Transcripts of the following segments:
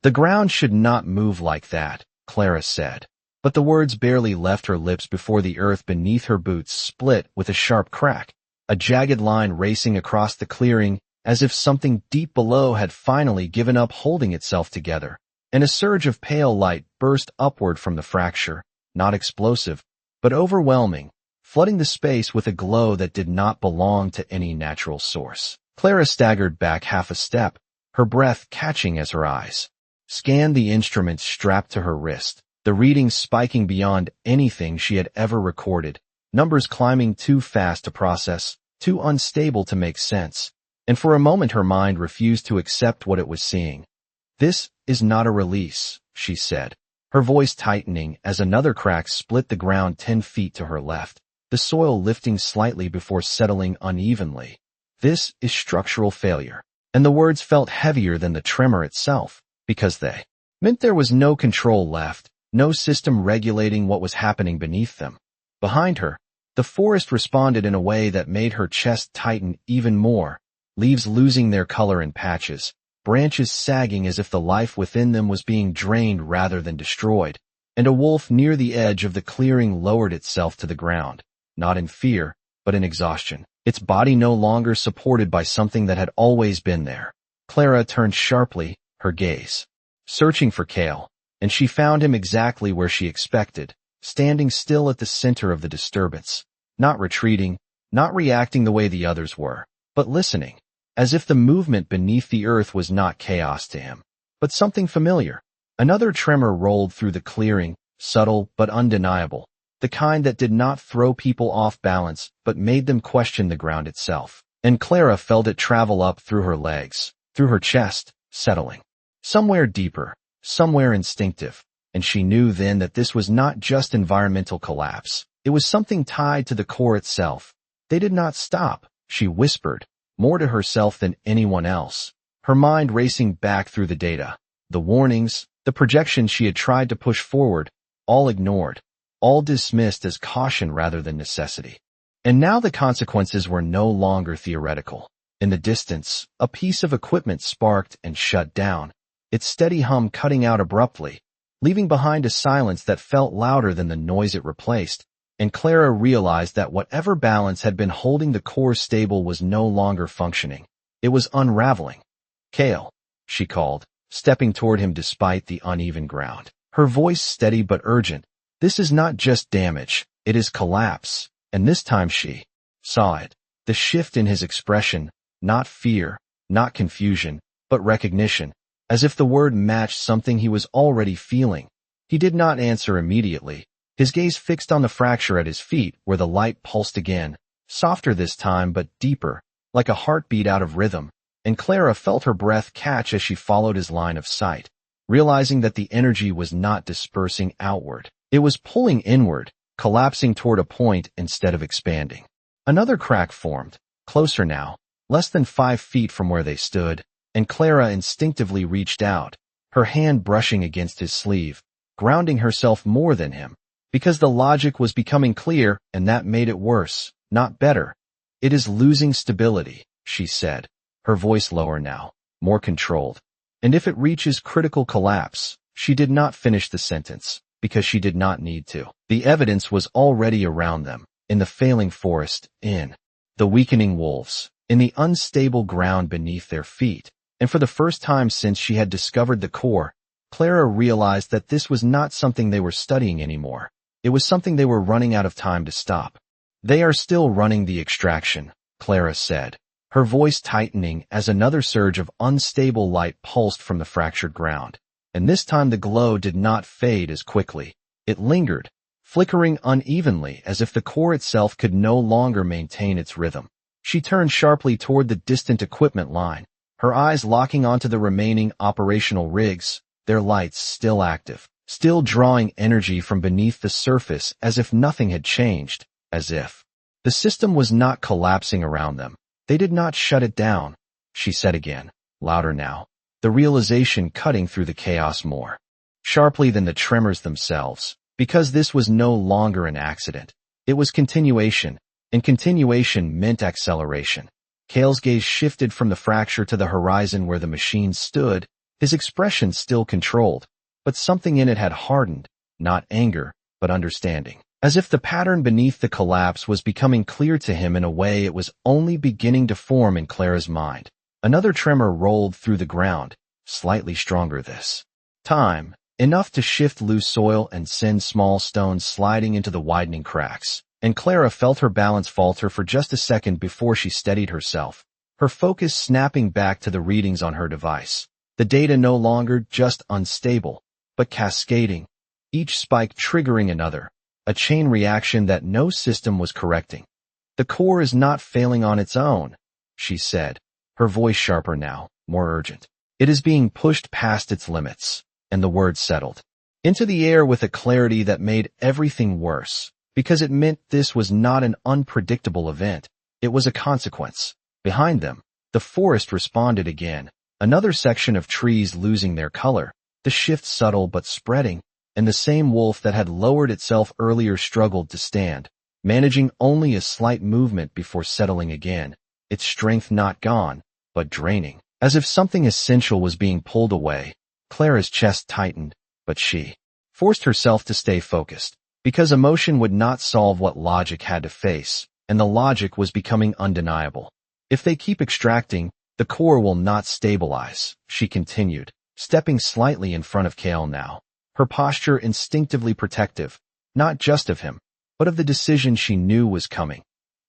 "The ground should not move like that," Clara said. But the words barely left her lips before the earth beneath her boots split with a sharp crack, a jagged line racing across the clearing as if something deep below had finally given up holding itself together, and a surge of pale light burst upward from the fracture, not explosive, but overwhelming, flooding the space with a glow that did not belong to any natural source. Clara staggered back half a step, her breath catching as her eyes scanned the instruments strapped to her wrist, the readings spiking beyond anything she had ever recorded, numbers climbing too fast to process, too unstable to make sense, and for a moment her mind refused to accept what it was seeing. "This is not a release," she said, her voice tightening as another crack split the ground 10 feet to her left, the soil lifting slightly before settling unevenly. "This is structural failure." And the words felt heavier than the tremor itself, because they meant there was no control left, no system regulating what was happening beneath them. Behind her, the forest responded in a way that made her chest tighten even more, leaves losing their color in patches, branches sagging as if the life within them was being drained rather than destroyed, and a wolf near the edge of the clearing lowered itself to the ground, not in fear, but in exhaustion, its body no longer supported by something that had always been there. Clara turned sharply, her gaze searching for Cale, and she found him exactly where she expected, standing still at the center of the disturbance, not retreating, not reacting the way the others were, but listening, as if the movement beneath the earth was not chaos to him, but something familiar. Another tremor rolled through the clearing, subtle but undeniable, the kind that did not throw people off balance but made them question the ground itself. And Clara felt it travel up through her legs, through her chest, settling somewhere deeper, somewhere instinctive, and she knew then that this was not just environmental collapse. It was something tied to the core itself. "They did not stop," she whispered, more to herself than anyone else, her mind racing back through the data, the warnings, the projections she had tried to push forward, all ignored, all dismissed as caution rather than necessity. And now the consequences were no longer theoretical. In the distance, a piece of equipment sparked and shut down, its steady hum cutting out abruptly, leaving behind a silence that felt louder than the noise it replaced, and Clara realized that whatever balance had been holding the core stable was no longer functioning. It was unraveling. "Cale," she called, stepping toward him despite the uneven ground, her voice steady but urgent. "This is not just damage, it is collapse." And this time she saw it, the shift in his expression, not fear, not confusion, but recognition, as if the word matched something he was already feeling. He did not answer immediately, his gaze fixed on the fracture at his feet where the light pulsed again, softer this time but deeper, like a heartbeat out of rhythm, and Clara felt her breath catch as she followed his line of sight, realizing that the energy was not dispersing outward. It was pulling inward, collapsing toward a point instead of expanding. Another crack formed, closer now, less than 5 feet from where they stood, and Clara instinctively reached out, her hand brushing against his sleeve, grounding herself more than him, because the logic was becoming clear, and that made it worse, not better. "It is losing stability," she said, her voice lower now, more controlled. "And if it reaches critical collapse," she did not finish the sentence, because she did not need to. The evidence was already around them, in the failing forest, in the weakening wolves, in the unstable ground beneath their feet. And for the first time since she had discovered the core, Clara realized that this was not something they were studying anymore. It was something they were running out of time to stop. "They are still running the extraction," Clara said, her voice tightening as another surge of unstable light pulsed from the fractured ground. And this time the glow did not fade as quickly. It lingered, flickering unevenly as if the core itself could no longer maintain its rhythm. She turned sharply toward the distant equipment line, her eyes locking onto the remaining operational rigs, their lights still active, still drawing energy from beneath the surface as if nothing had changed, as if the system was not collapsing around them. "They did not shut it down," she said again, louder now, the realization cutting through the chaos more sharply than the tremors themselves, because this was no longer an accident. It was continuation, and continuation meant acceleration. Cale's gaze shifted from the fracture to the horizon where the machine stood, His expression still controlled, but something in it had hardened, not anger, but understanding. As if the pattern beneath the collapse was becoming clear to him in a way it was only beginning to form in Clara's mind. Another tremor rolled through the ground, slightly stronger this time, enough to shift loose soil and send small stones sliding into the widening cracks. And Clara felt her balance falter for just a second before she steadied herself, her focus snapping back to the readings on her device. The data no longer just unstable, but cascading, each spike triggering another, a chain reaction that no system was correcting. The core is not failing on its own, she said, her voice sharper now, more urgent. It is being pushed past its limits, and the words settled into the air with a clarity that made everything worse, because it meant this was not an unpredictable event, it was a consequence. Behind them, the forest responded again, another section of trees losing their color, the shift subtle but spreading, and the same wolf that had lowered itself earlier struggled to stand, managing only a slight movement before settling again, its strength not gone, but draining. As if something essential was being pulled away, Clara's chest tightened, but she forced herself to stay focused, because emotion would not solve what logic had to face, and the logic was becoming undeniable. If they keep extracting, the core will not stabilize, she continued, stepping slightly in front of Kale now, her posture instinctively protective, not just of him, but of the decision she knew was coming.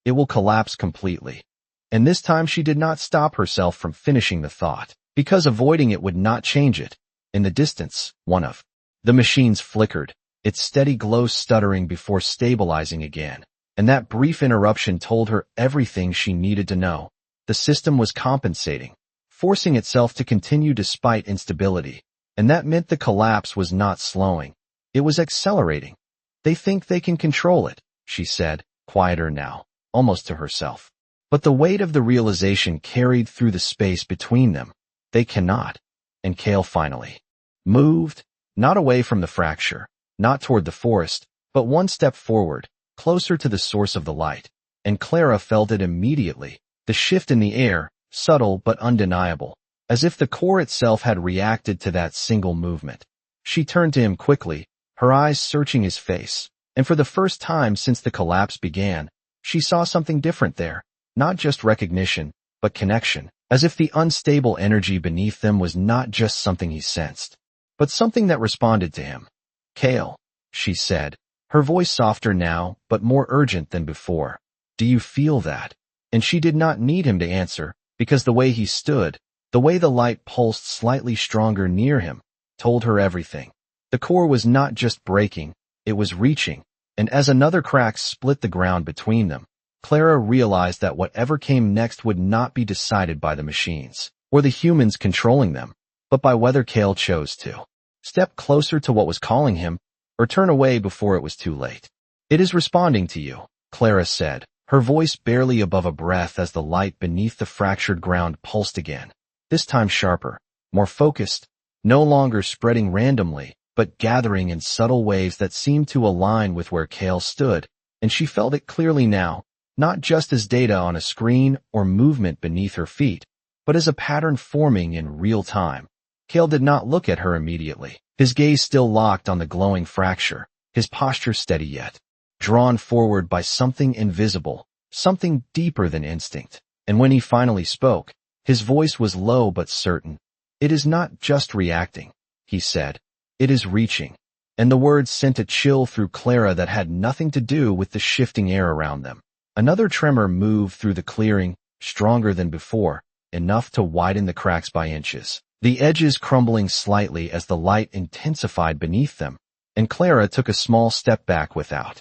It will collapse completely. And this time she did not stop herself from finishing the thought, because avoiding it would not change it. In the distance, one of the machines flickered, its steady glow stuttering before stabilizing again, and that brief interruption told her everything she needed to know. The system was compensating, forcing itself to continue despite instability, and that meant the collapse was not slowing. It was accelerating. They think they can control it, she said, quieter now, almost to herself. But the weight of the realization carried through the space between them. They cannot. And Kale finally moved, not away from the fracture, not toward the forest, but one step forward, closer to the source of the light. And Clara felt it immediately, the shift in the air, subtle but undeniable, as if the core itself had reacted to that single movement. She turned to him quickly, her eyes searching his face, and for the first time since the collapse began, she saw something different there, not just recognition, but connection, as if the unstable energy beneath them was not just something he sensed, but something that responded to him. Kale, she said, her voice softer now, but more urgent than before. Do you feel that? And she did not need him to answer, because the way he stood, the way the light pulsed slightly stronger near him, told her everything. The core was not just breaking, it was reaching, and as another crack split the ground between them, Clara realized that whatever came next would not be decided by the machines, or the humans controlling them, but by whether Kale chose to step closer to what was calling him, or turn away before it was too late. It is responding to you, Clara said, her voice barely above a breath as the light beneath the fractured ground pulsed again, this time sharper, more focused, no longer spreading randomly, but gathering in subtle waves that seemed to align with where Kale stood, and she felt it clearly now, not just as data on a screen or movement beneath her feet, but as a pattern forming in real time. Kale did not look at her immediately, his gaze still locked on the glowing fracture, his posture steady yet drawn forward by something invisible, something deeper than instinct. And when he finally spoke, his voice was low but certain. It is not just reacting, he said. It is reaching. And the words sent a chill through Clara that had nothing to do with the shifting air around them. Another tremor moved through the clearing, stronger than before, enough to widen the cracks by inches, the edges crumbling slightly as the light intensified beneath them, and Clara took a small step back without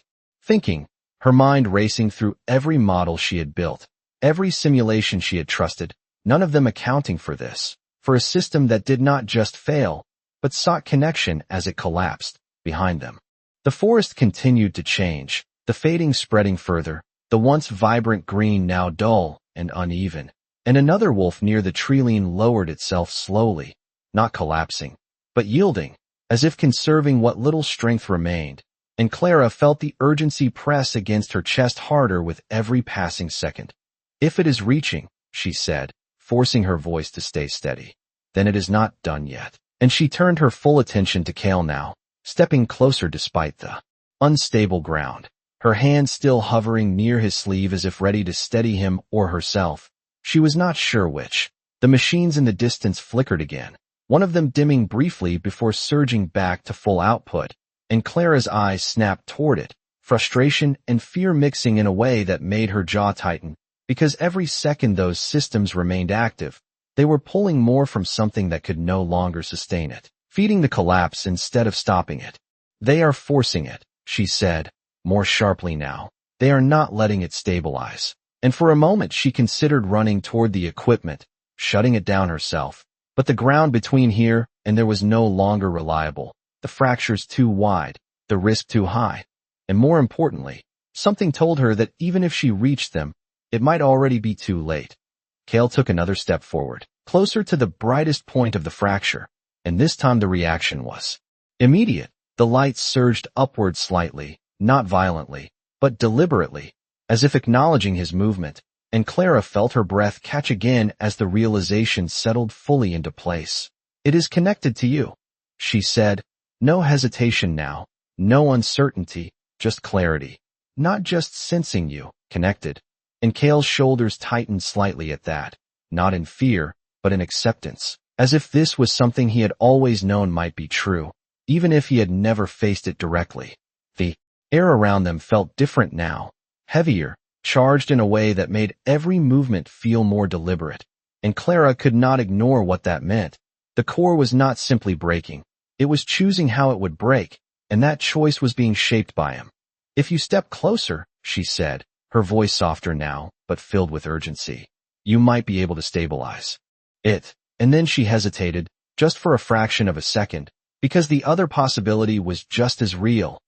thinking, her mind racing through every model she had built, every simulation she had trusted, none of them accounting for this, for a system that did not just fail, but sought connection as it collapsed behind them. The forest continued to change, the fading spreading further, the once vibrant green now dull and uneven, and another wolf near the treeline lowered itself slowly, not collapsing, but yielding, as if conserving what little strength remained, and Clara felt the urgency press against her chest harder with every passing second. If it is reaching, she said, forcing her voice to stay steady, Then it is not done yet. And she turned her full attention to Kale now, stepping closer despite the unstable ground, her hand still hovering near his sleeve as if ready to steady him or herself. She was not sure which. The machines in the distance flickered again, one of them dimming briefly before surging back to full output, and Clara's eyes snapped toward it, frustration and fear mixing in a way that made her jaw tighten, because every second those systems remained active, they were pulling more from something that could no longer sustain it, feeding the collapse instead of stopping it. They are forcing it, she said, more sharply now. They are not letting it stabilize. And for a moment she considered running toward the equipment, shutting it down herself. But the ground between here and there was no longer reliable, the fractures too wide, the risk too high. And more importantly, something told her that even if she reached them, it might already be too late. Kale took another step forward, closer to the brightest point of the fracture, and this time the reaction was immediate. The light surged upward slightly, not violently, but deliberately, as if acknowledging his movement, and Clara felt her breath catch again as the realization settled fully into place. It is connected to you, she said. No hesitation now, no uncertainty, just clarity. Not just sensing you, connected. And Kale's shoulders tightened slightly at that, not in fear, but in acceptance, as if this was something he had always known might be true, even if he had never faced it directly. The air around them felt different now, heavier, charged in a way that made every movement feel more deliberate, and Clara could not ignore what that meant. The core was not simply breaking, it was choosing how it would break, and that choice was being shaped by him. If you step closer, she said, her voice softer now, but filled with urgency, you might be able to stabilize it. And then she hesitated, just for a fraction of a second, because the other possibility was just as real.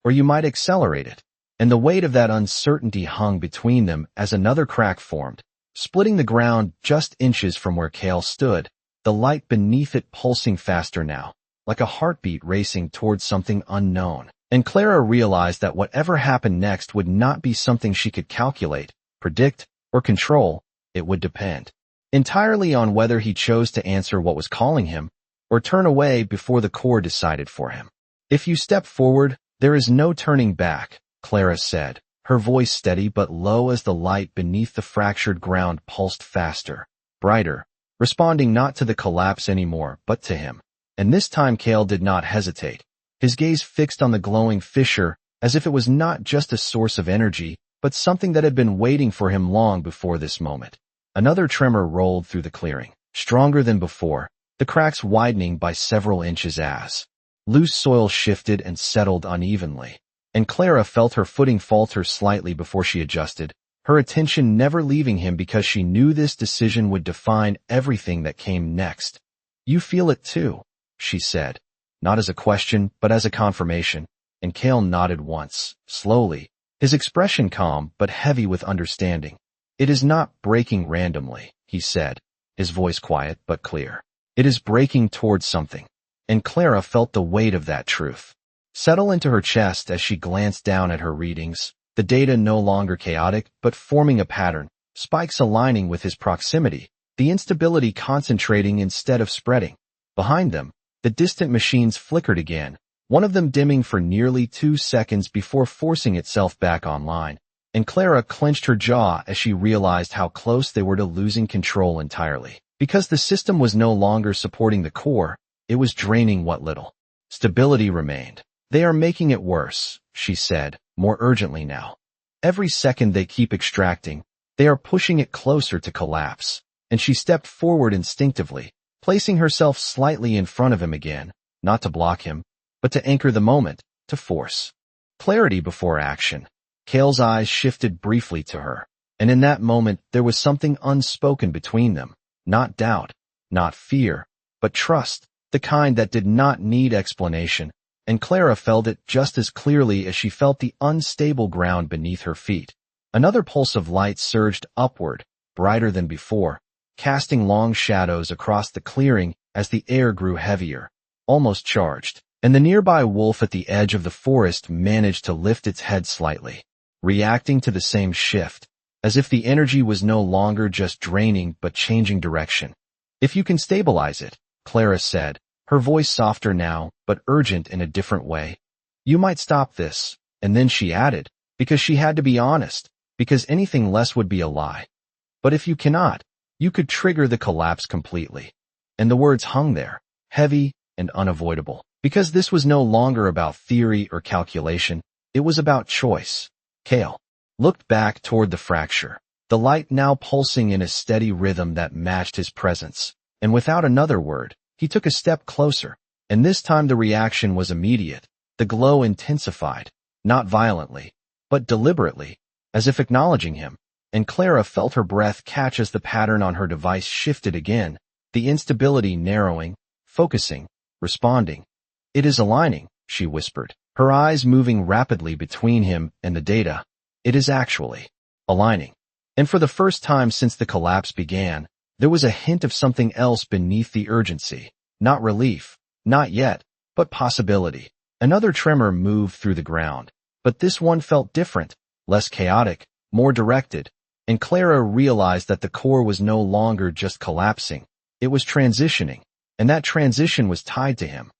Or you might accelerate it. And the weight of that uncertainty hung between them as another crack formed, splitting the ground just inches from where Kale stood, the light beneath it pulsing faster now, like a heartbeat racing towards something unknown. And Clara realized that whatever happened next would not be something she could calculate, predict, or control. It would depend entirely on whether he chose to answer what was calling him, or turn away before the core decided for him. If you step forward, there is no turning back, Clara said, her voice steady but low as the light beneath the fractured ground pulsed faster, brighter, responding not to the collapse anymore but to him. And this time Kale did not hesitate, his gaze fixed on the glowing fissure as if it was not just a source of energy, but something that had been waiting for him long before this moment. Another tremor rolled through the clearing, stronger than before, the cracks widening by several inches as loose soil shifted and settled unevenly. And Clara felt her footing falter slightly before she adjusted, her attention never leaving him because she knew this decision would define everything that came next. You feel it too, she said, not as a question but as a confirmation, and Kale nodded once, slowly, his expression calm but heavy with understanding. It is not breaking randomly, he said, his voice quiet but clear. It is breaking towards something. And Clara felt the weight of that truth settle into her chest as she glanced down at her readings, the data no longer chaotic but forming a pattern, spikes aligning with his proximity, the instability concentrating instead of spreading. Behind them, the distant machines flickered again, one of them dimming for nearly 2 seconds before forcing itself back online, and Clara clenched her jaw as she realized how close they were to losing control entirely. Because the system was no longer supporting the core, it was draining what little stability remained. They are making it worse, she said, more urgently now. Every second they keep extracting, they are pushing it closer to collapse. And she stepped forward instinctively, placing herself slightly in front of him again, not to block him, but to anchor the moment, to force clarity before action. Kale's eyes shifted briefly to her, and in that moment there was something unspoken between them, not doubt, not fear, but trust, the kind that did not need explanation, and Clara felt it just as clearly as she felt the unstable ground beneath her feet. Another pulse of light surged upward, brighter than before, casting long shadows across the clearing as the air grew heavier, almost charged, and the nearby wolf at the edge of the forest managed to lift its head slightly, reacting to the same shift, as if the energy was no longer just draining but changing direction. If you can stabilize it, Clara said, her voice softer now, but urgent in a different way. You might stop this. And then she added, because she had to be honest, because anything less would be a lie. But if you cannot, you could trigger the collapse completely. And the words hung there, heavy and unavoidable, because this was no longer about theory or calculation, it was about choice. Cale looked back toward the fracture, the light now pulsing in a steady rhythm that matched his presence, and without another word, he took a step closer, and this time the reaction was immediate. The glow intensified, not violently, but deliberately, as if acknowledging him, and Clara felt her breath catch as the pattern on her device shifted again, the instability narrowing, focusing, responding. It is aligning, she whispered, her eyes moving rapidly between him and the data. It is actually aligning. And for the first time since the collapse began, there was a hint of something else beneath the urgency. Not relief, not yet, but possibility. Another tremor moved through the ground, but this one felt different, less chaotic, more directed, and Clara realized that the core was no longer just collapsing, it was transitioning, and that transition was tied to him.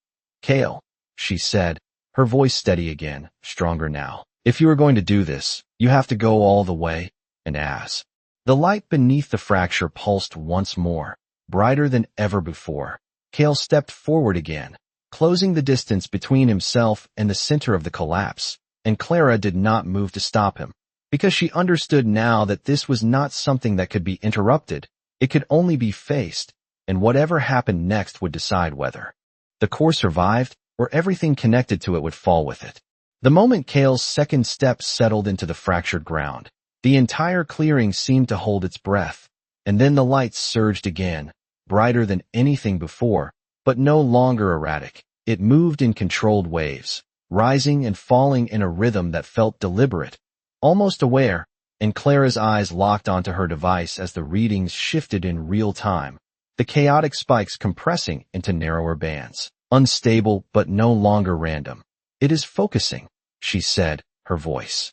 Cale, she said, her voice steady again, stronger now. If you are going to do this, you have to go all the way, and as the light beneath the fracture pulsed once more, brighter than ever before, Cale stepped forward again, closing the distance between himself and the center of the collapse, and Clara did not move to stop him, because she understood now that this was not something that could be interrupted, it could only be faced, and whatever happened next would decide whether the core survived or everything connected to it would fall with it. The moment Cale's second step settled into the fractured ground, the entire clearing seemed to hold its breath, and then the lights surged again, brighter than anything before, but no longer erratic. It moved in controlled waves, rising and falling in a rhythm that felt deliberate, almost aware, and Clara's eyes locked onto her device as the readings shifted in real time, the chaotic spikes compressing into narrower bands, unstable but no longer random. It is focusing, she said, her voice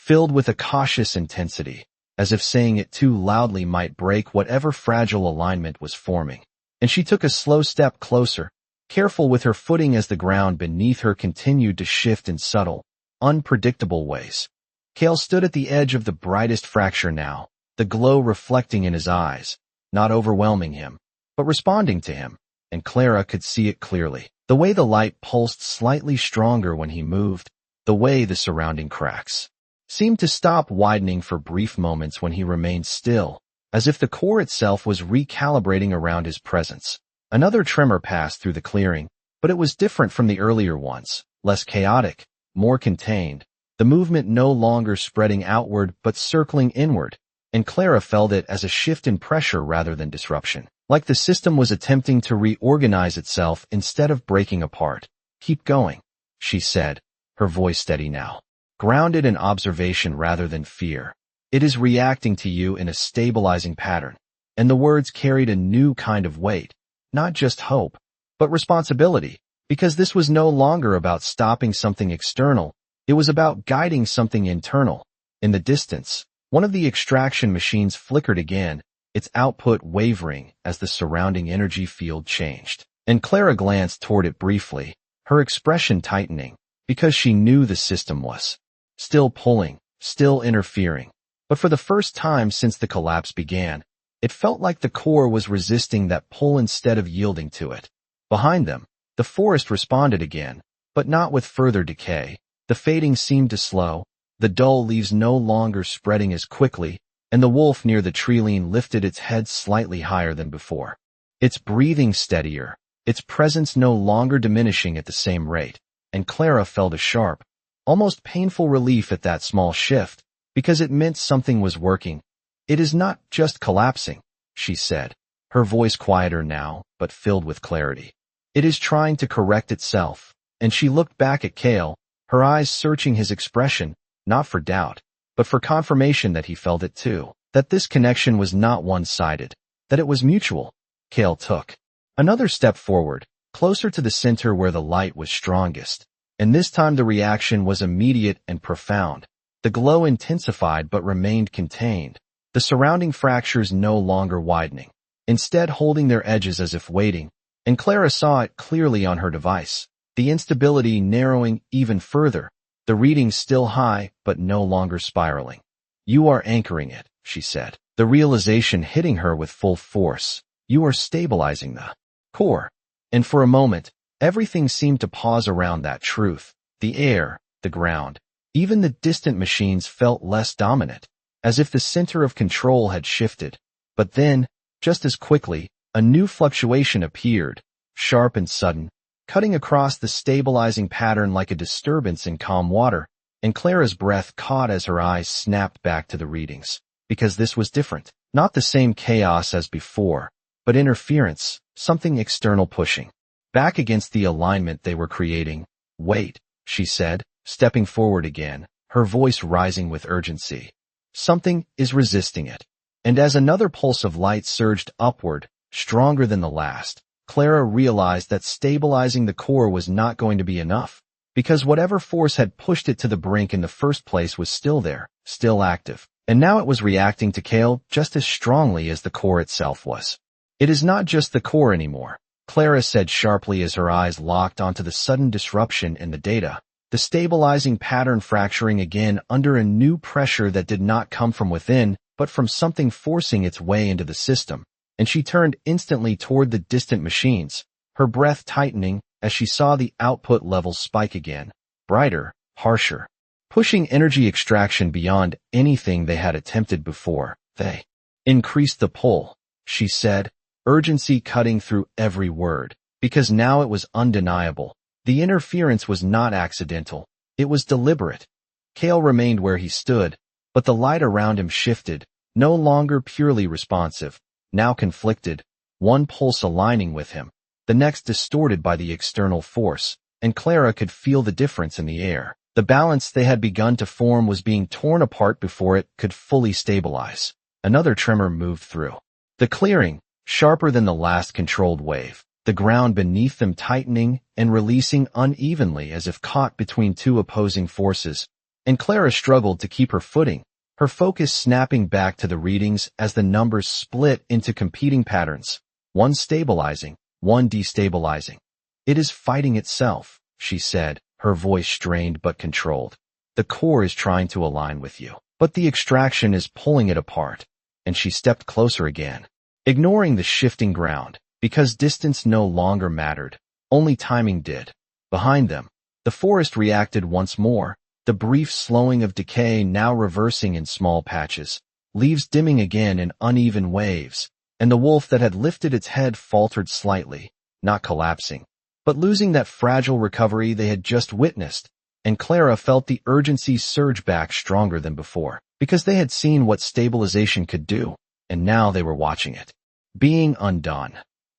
filled with a cautious intensity, as if saying it too loudly might break whatever fragile alignment was forming. And she took a slow step closer, careful with her footing as the ground beneath her continued to shift in subtle, unpredictable ways. Cale stood at the edge of the brightest fracture now, the glow reflecting in his eyes, not overwhelming him, but responding to him, and Clara could see it clearly. The way the light pulsed slightly stronger when he moved, the way the surrounding cracks seemed to stop widening for brief moments when he remained still, as if the core itself was recalibrating around his presence. Another tremor passed through the clearing, but it was different from the earlier ones, less chaotic, more contained, the movement no longer spreading outward but circling inward, and Clara felt it as a shift in pressure rather than disruption, like the system was attempting to reorganize itself instead of breaking apart. Keep going, she said, her voice steady now, grounded in observation rather than fear. It is reacting to you in a stabilizing pattern, and the words carried a new kind of weight, not just hope, but responsibility, because this was no longer about stopping something external, it was about guiding something internal. In the distance, one of the extraction machines flickered again, its output wavering as the surrounding energy field changed, and Clara glanced toward it briefly, her expression tightening, because she knew the system was still pulling, still interfering. But for the first time since the collapse began, it felt like the core was resisting that pull instead of yielding to it. Behind them, the forest responded again, but not with further decay. The fading seemed to slow, the dull leaves no longer spreading as quickly, and the wolf near the tree-line lifted its head slightly higher than before. Its breathing steadier, its presence no longer diminishing at the same rate, and Clara felt a sharp, almost painful relief at that small shift, because it meant something was working. It is not just collapsing, she said, her voice quieter now, but filled with clarity. It is trying to correct itself, and she looked back at Cale, her eyes searching his expression, not for doubt, but for confirmation that he felt it too, that this connection was not one-sided, that it was mutual. Cale took another step forward, closer to the center where the light was strongest, and this time the reaction was immediate and profound. The glow intensified but remained contained, the surrounding fractures no longer widening. instead holding their edges as if waiting, and Clara saw it clearly on her device. The instability narrowing even further, the readings still high but no longer spiraling. "You are anchoring it," she said, the realization hitting her with full force. "You are stabilizing the core." And for a moment, everything seemed to pause around that truth. The air, the ground, even the distant machines felt less dominant, as if the center of control had shifted. But then, just as quickly, a new fluctuation appeared, sharp and sudden, cutting across the stabilizing pattern like a disturbance in calm water, and Clara's breath caught as her eyes snapped back to the readings. Because this was different. Not the same chaos as before, but interference, something external pushing back against the alignment they were creating. "Wait," she said, stepping forward again, her voice rising with urgency. "Something is resisting it." And as another pulse of light surged upward, stronger than the last, Clara realized that stabilizing the core was not going to be enough, because whatever force had pushed it to the brink in the first place was still there, still active, and now it was reacting to Kale just as strongly as the core itself was. "It is not just the core anymore," Clara said sharply as her eyes locked onto the sudden disruption in the data, the stabilizing pattern fracturing again under a new pressure that did not come from within, but from something forcing its way into the system. And she turned instantly toward the distant machines, her breath tightening as she saw the output levels spike again, brighter, harsher, pushing energy extraction beyond anything they had attempted before. "They increased the pull," she said, urgency cutting through every word, because now it was undeniable. The interference was not accidental, it was deliberate. Kale remained where he stood, but the light around him shifted, no longer purely responsive, now conflicted, one pulse aligning with him, the next distorted by the external force, and Clara could feel the difference in the air. The balance they had begun to form was being torn apart before it could fully stabilize. Another tremor moved through the clearing, sharper than the last controlled wave, the ground beneath them tightening and releasing unevenly as if caught between two opposing forces, and Clara struggled to keep her footing, her focus snapping back to the readings as the numbers split into competing patterns, one stabilizing, one destabilizing. "It is fighting itself," she said, her voice strained but controlled. "The core is trying to align with you, but the extraction is pulling it apart." And she stepped closer again, ignoring the shifting ground, because distance no longer mattered, only timing did. Behind them, the forest reacted once more, the brief slowing of decay now reversing in small patches, leaves dimming again in uneven waves, and the wolf that had lifted its head faltered slightly, not collapsing, but losing that fragile recovery they had just witnessed, and Clara felt the urgency surge back stronger than before, because they had seen what stabilization could do, and now they were watching it being undone.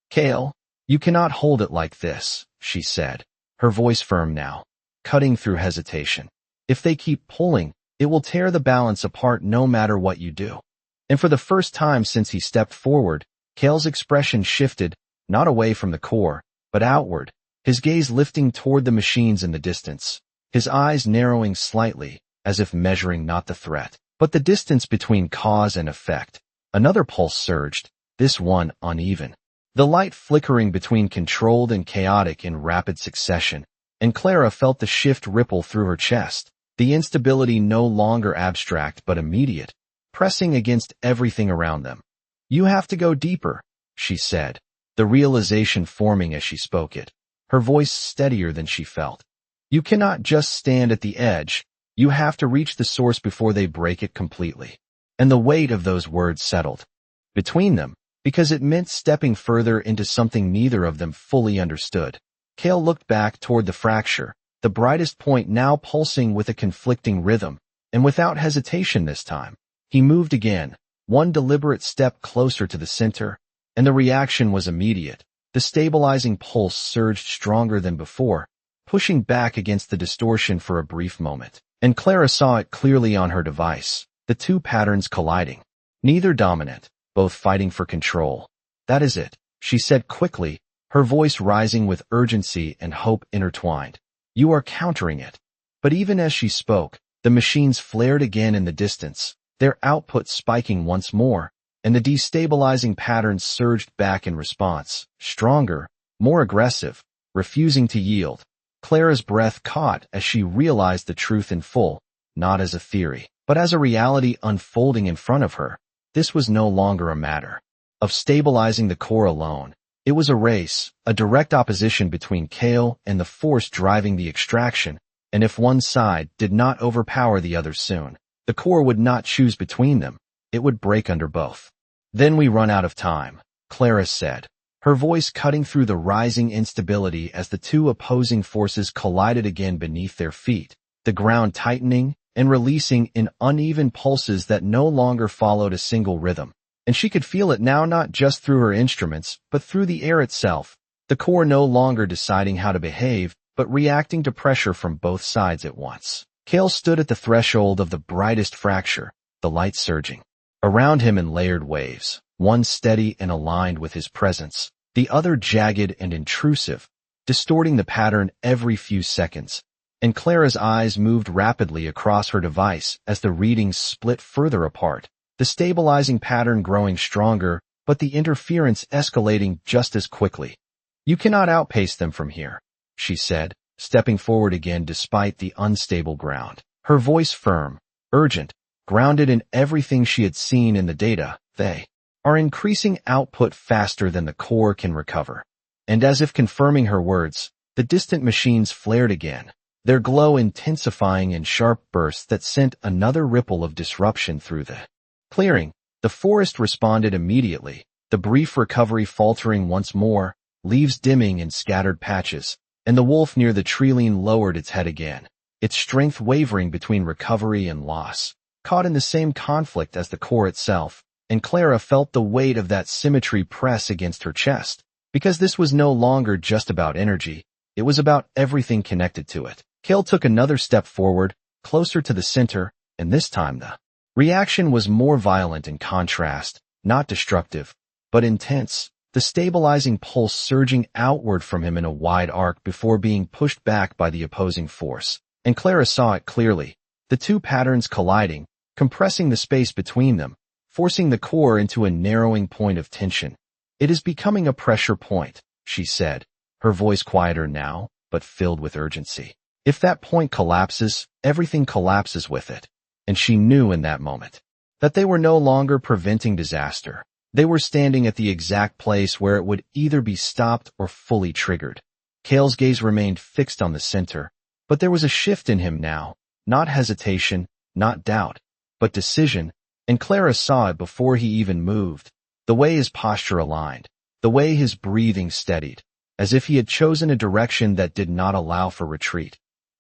"Kale, you cannot hold it like this," she said, her voice firm now, cutting through hesitation. "If they keep pulling, it will tear the balance apart no matter what you do." And for the first time since he stepped forward, Kale's expression shifted, not away from the core, but outward, his gaze lifting toward the machines in the distance, his eyes narrowing slightly, as if measuring not the threat, but the distance between cause and effect. Another pulse surged, this one uneven, the light flickering between controlled and chaotic in rapid succession, and Clara felt the shift ripple through her chest, the instability no longer abstract but immediate, pressing against everything around them. "You have to go deeper," she said, the realization forming as she spoke it, her voice steadier than she felt. "You cannot just stand at the edge, you have to reach the source before they break it completely." And the weight of those words settled between them, because it meant stepping further into something neither of them fully understood. Kale looked back toward the fracture, the brightest point now pulsing with a conflicting rhythm, and without hesitation this time, he moved again, one deliberate step closer to the center, and the reaction was immediate. The stabilizing pulse surged stronger than before, pushing back against the distortion for a brief moment, and Clara saw it clearly on her device, the two patterns colliding, neither dominant, both fighting for control. "That is it," she said quickly, her voice rising with urgency and hope intertwined. "You are countering it." But even as she spoke, the machines flared again in the distance, their output spiking once more, and the destabilizing pattern surged back in response, stronger, more aggressive, refusing to yield. Clara's breath caught as she realized the truth in full, not as a theory, but as a reality unfolding in front of her. This was no longer a matter of stabilizing the core alone. It was a race, a direct opposition between Kale and the force driving the extraction, and if one side did not overpower the other soon, the core would not choose between them. It would break under both. Then we run out of time, Clara said, her voice cutting through the rising instability as the two opposing forces collided again beneath their feet, the ground tightening and releasing in uneven pulses that no longer followed a single rhythm. And she could feel it now, not just through her instruments, but through the air itself, the core no longer deciding how to behave, but reacting to pressure from both sides at once. Kale stood at the threshold of the brightest fracture, the light surging around him in layered waves, one steady and aligned with his presence, the other jagged and intrusive, distorting the pattern every few seconds. And Clara's eyes moved rapidly across her device as the readings split further apart, the stabilizing pattern growing stronger, but the interference escalating just as quickly. "You cannot outpace them from here," she said, stepping forward again despite the unstable ground, her voice firm, urgent, grounded in everything she had seen in the data. "They are increasing output faster than the core can recover." And as if confirming her words, the distant machines flared again, their glow intensifying in sharp bursts that sent another ripple of disruption through the clearing. The forest responded immediately, the brief recovery faltering once more, leaves dimming in scattered patches, and the wolf near the treeline lowered its head again, its strength wavering between recovery and loss, caught in the same conflict as the core itself. And Clara felt the weight of that symmetry press against her chest, because this was no longer just about energy, it was about everything connected to it. Kale took another step forward, closer to the center, and this time the reaction was more violent in contrast, not destructive, but intense, the stabilizing pulse surging outward from him in a wide arc before being pushed back by the opposing force. And Clara saw it clearly, the two patterns colliding, compressing the space between them, forcing the core into a narrowing point of tension. "It is becoming a pressure point," she said, her voice quieter now, but filled with urgency. "If that point collapses, everything collapses with it." And she knew in that moment that they were no longer preventing disaster. They were standing at the exact place where it would either be stopped or fully triggered. Kale's gaze remained fixed on the center, but there was a shift in him now, not hesitation, not doubt, but decision, and Clara saw it before he even moved, the way his posture aligned, the way his breathing steadied, as if he had chosen a direction that did not allow for retreat.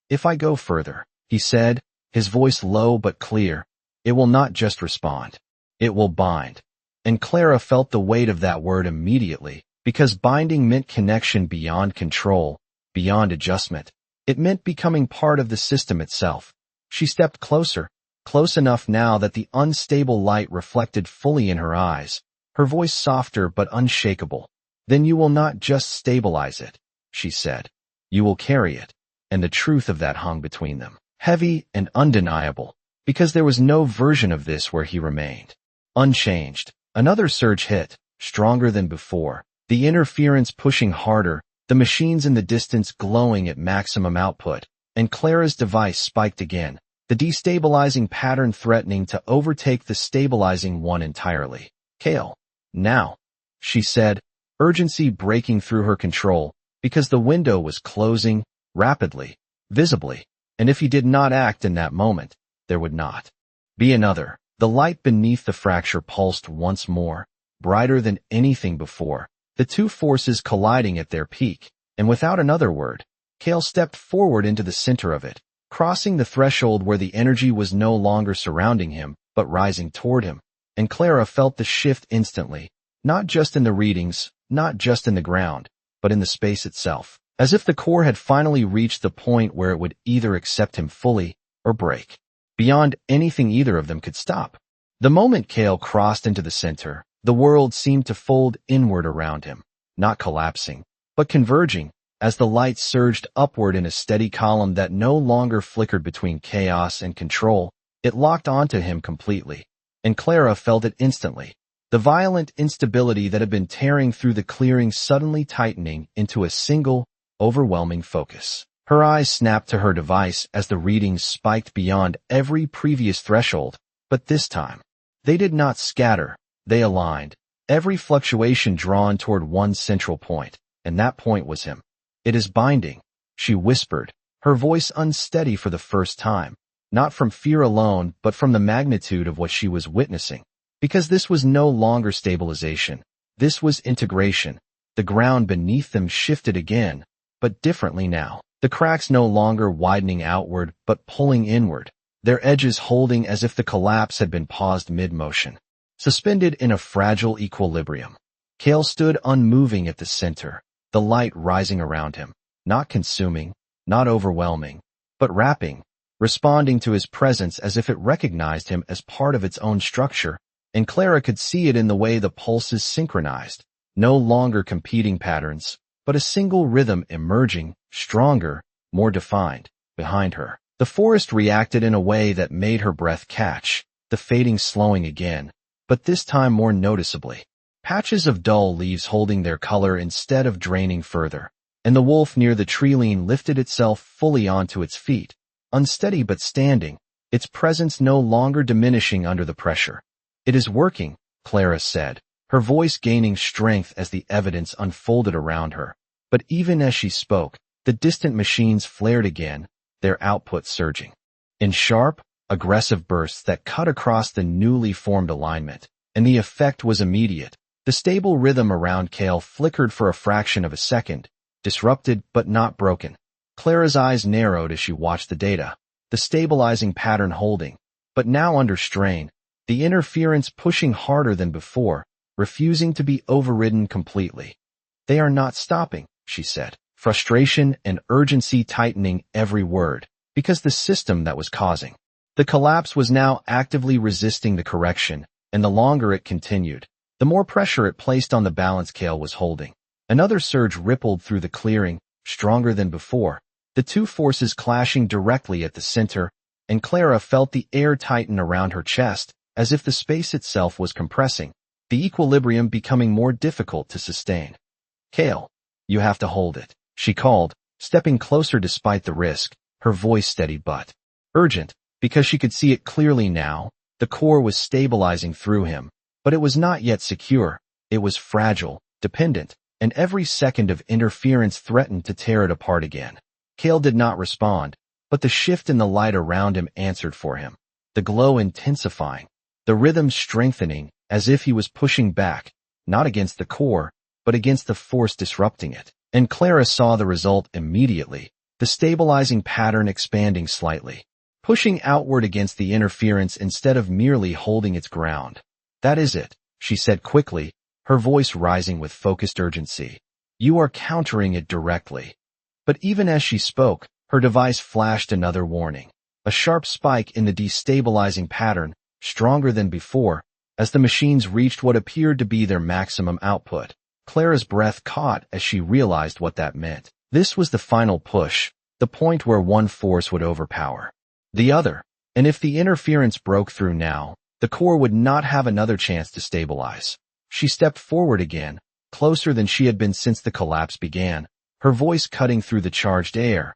"If I go further," he said, his voice low but clear, "it will not just respond. It will bind." And Clara felt the weight of that word immediately, because binding meant connection beyond control, beyond adjustment. It meant becoming part of the system itself. She stepped closer, close enough now that the unstable light reflected fully in her eyes, her voice softer but unshakable. "Then you will not just stabilize it," she said. "You will carry it." And the truth of that hung between them, heavy and undeniable, because there was no version of this where he remained unchanged. Another surge hit, stronger than before, the interference pushing harder, the machines in the distance glowing at maximum output, and Clara's device spiked again, the destabilizing pattern threatening to overtake the stabilizing one entirely. "Kale, now," she said, urgency breaking through her control, because the window was closing, rapidly, visibly, and if he did not act in that moment, there would not be another. The light beneath the fracture pulsed once more, brighter than anything before, the two forces colliding at their peak, and without another word, Kale stepped forward into the center of it, crossing the threshold where the energy was no longer surrounding him, but rising toward him, and Clara felt the shift instantly, not just in the readings, not just in the ground, but in the space itself, as if the core had finally reached the point where it would either accept him fully or break, beyond anything either of them could stop. The moment Kale crossed into the center, the world seemed to fold inward around him, not collapsing, but converging, as the light surged upward in a steady column that no longer flickered between chaos and control. It locked onto him completely, and Clara felt it instantly, the violent instability that had been tearing through the clearing suddenly tightening into a single, overwhelming focus. Her eyes snapped to her device as the readings spiked beyond every previous threshold, but this time, they did not scatter, they aligned, every fluctuation drawn toward one central point, and that point was him. "It is binding," she whispered, her voice unsteady for the first time, not from fear alone but from the magnitude of what she was witnessing. Because this was no longer stabilization, this was integration. The ground beneath them shifted again, but differently now. The cracks no longer widening outward but pulling inward, their edges holding as if the collapse had been paused mid-motion. Suspended in a fragile equilibrium, Cale stood unmoving at the center, the light rising around him, not consuming, not overwhelming, but wrapping, responding to his presence as if it recognized him as part of its own structure, and Clara could see it in the way the pulses synchronized, no longer competing patterns, but a single rhythm emerging, stronger, more defined, behind her. The forest reacted in a way that made her breath catch, the fading slowing again, but this time more noticeably. Patches of dull leaves holding their color instead of draining further, and the wolf near the tree-line lifted itself fully onto its feet, unsteady but standing, its presence no longer diminishing under the pressure. "It is working," Clara said, her voice gaining strength as the evidence unfolded around her. But even as she spoke, the distant machines flared again, their output surging. In sharp, aggressive bursts that cut across the newly formed alignment, and the effect was immediate. The stable rhythm around Cale flickered for a fraction of a second, disrupted but not broken. Clara's eyes narrowed as she watched the data, the stabilizing pattern holding, but now under strain, the interference pushing harder than before, refusing to be overridden completely. "They are not stopping," she said, frustration and urgency tightening every word, because the system that was causing the collapse was now actively resisting the correction, and the longer it continued, the more pressure it placed on the balance Cale was holding. Another surge rippled through the clearing, stronger than before, the two forces clashing directly at the center, and Clara felt the air tighten around her chest, as if the space itself was compressing, the equilibrium becoming more difficult to sustain. "Cale, you have to hold it," she called, stepping closer despite the risk, her voice steady but urgent, because she could see it clearly now. The core was stabilizing through him, but it was not yet secure. It was fragile, dependent, and every second of interference threatened to tear it apart again. Cale did not respond, but the shift in the light around him answered for him, the glow intensifying, the rhythm strengthening, as if he was pushing back, not against the core, but against the force disrupting it. And Clara saw the result immediately, the stabilizing pattern expanding slightly, pushing outward against the interference instead of merely holding its ground. "That is it," she said quickly, her voice rising with focused urgency. "You are countering it directly." But even as she spoke, her device flashed another warning, a sharp spike in the destabilizing pattern, stronger than before, as the machines reached what appeared to be their maximum output. Clara's breath caught as she realized what that meant. This was the final push, the point where one force would overpower the other, and if the interference broke through now, the core would not have another chance to stabilize. She stepped forward again, closer than she had been since the collapse began, her voice cutting through the charged air.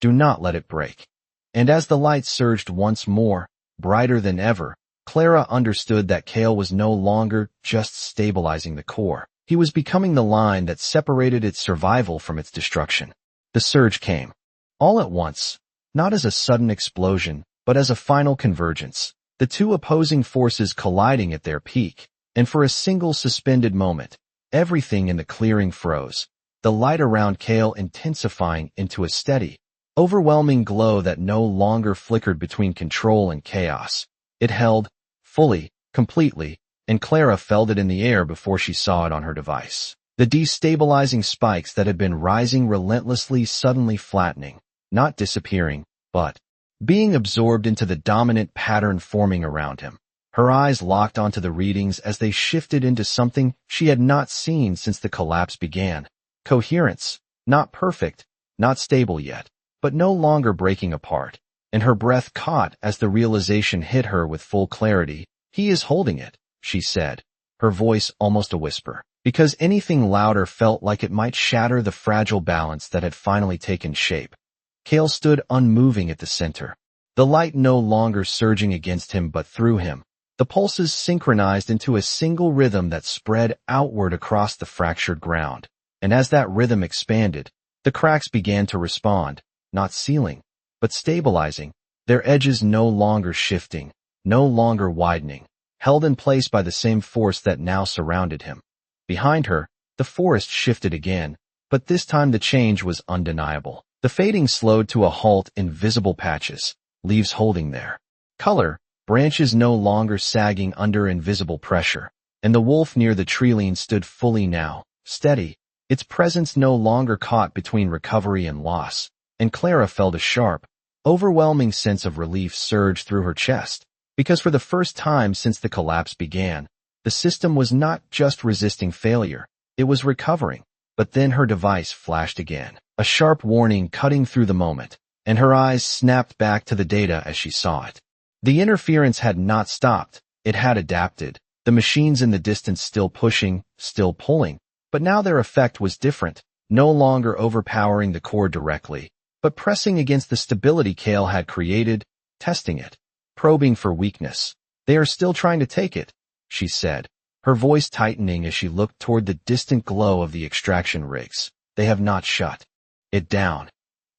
"Do not let it break." And as the light surged once more, brighter than ever, Clara understood that Cale was no longer just stabilizing the core. He was becoming the line that separated its survival from its destruction. The surge came. All at once, not as a sudden explosion, but as a final convergence, the two opposing forces colliding at their peak, and for a single suspended moment, everything in the clearing froze, the light around Cale intensifying into a steady, overwhelming glow that no longer flickered between control and chaos. It held, fully, completely, and Clara felt it in the air before she saw it on her device. The destabilizing spikes that had been rising relentlessly suddenly flattening, not disappearing, but being absorbed into the dominant pattern forming around him. Her eyes locked onto the readings as they shifted into something she had not seen since the collapse began. Coherence, not perfect, not stable yet, but no longer breaking apart, and her breath caught as the realization hit her with full clarity. "He is holding it," she said, her voice almost a whisper, because anything louder felt like it might shatter the fragile balance that had finally taken shape. Cale stood unmoving at the center, the light no longer surging against him but through him, the pulses synchronized into a single rhythm that spread outward across the fractured ground. And as that rhythm expanded, the cracks began to respond, not sealing, but stabilizing, their edges no longer shifting, no longer widening, held in place by the same force that now surrounded him. Behind her, the forest shifted again, but this time the change was undeniable. The fading slowed to a halt in visible patches, leaves holding their color, branches no longer sagging under invisible pressure, and the wolf near the tree stood fully now, steady, its presence no longer caught between recovery and loss, and Clara felt a sharp, overwhelming sense of relief surge through her chest, because for the first time since the collapse began, the system was not just resisting failure, it was recovering. But then her device flashed again, a sharp warning cutting through the moment, and her eyes snapped back to the data as she saw it. The interference had not stopped, it had adapted, the machines in the distance still pushing, still pulling, but now their effect was different, no longer overpowering the core directly, but pressing against the stability Cale had created, testing it, probing for weakness. "They are still trying to take it," she said, her voice tightening as she looked toward the distant glow of the extraction rigs. "They have not shut it down."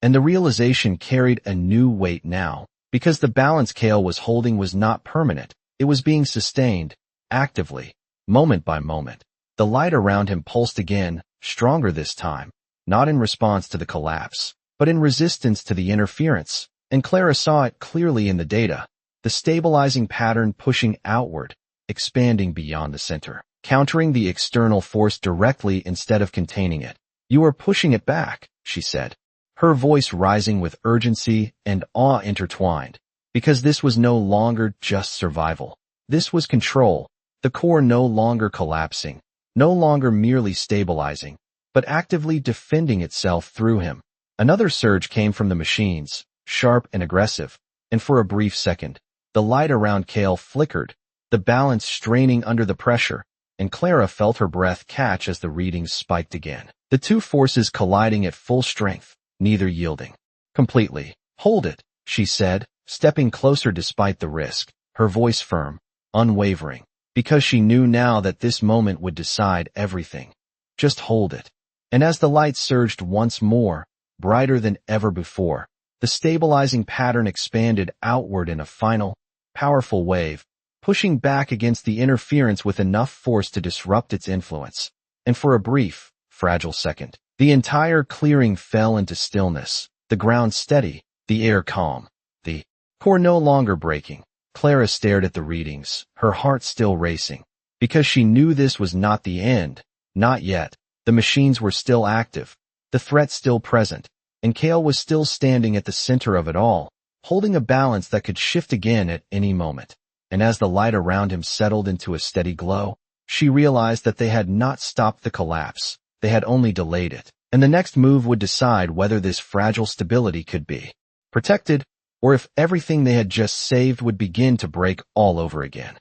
And the realization carried a new weight now, because the balance Cale was holding was not permanent, it was being sustained, actively, moment by moment. The light around him pulsed again, stronger this time, not in response to the collapse, but in resistance to the interference, and Clara saw it clearly in the data, the stabilizing pattern pushing outward, expanding beyond the center, countering the external force directly instead of containing it. "You are pushing it back," she said, her voice rising with urgency and awe intertwined, because this was no longer just survival. This was control, the core no longer collapsing, no longer merely stabilizing, but actively defending itself through him. Another surge came from the machines, sharp and aggressive, and for a brief second, the light around Cale flickered, the balance straining under the pressure, and Clara felt her breath catch as the readings spiked again. The two forces colliding at full strength, neither yielding completely. "Hold it," she said, stepping closer despite the risk, her voice firm, unwavering, because she knew now that this moment would decide everything. "Just hold it." And as the light surged once more, brighter than ever before, the stabilizing pattern expanded outward in a final, powerful wave, pushing back against the interference with enough force to disrupt its influence. And for a brief, fragile second, the entire clearing fell into stillness, the ground steady, the air calm, the core no longer breaking. Clara stared at the readings, her heart still racing, because she knew this was not the end, not yet. The machines were still active, the threat still present, and Cale was still standing at the center of it all, holding a balance that could shift again at any moment. And as the light around him settled into a steady glow, she realized that they had not stopped the collapse, they had only delayed it, and the next move would decide whether this fragile stability could be protected, or if everything they had just saved would begin to break all over again.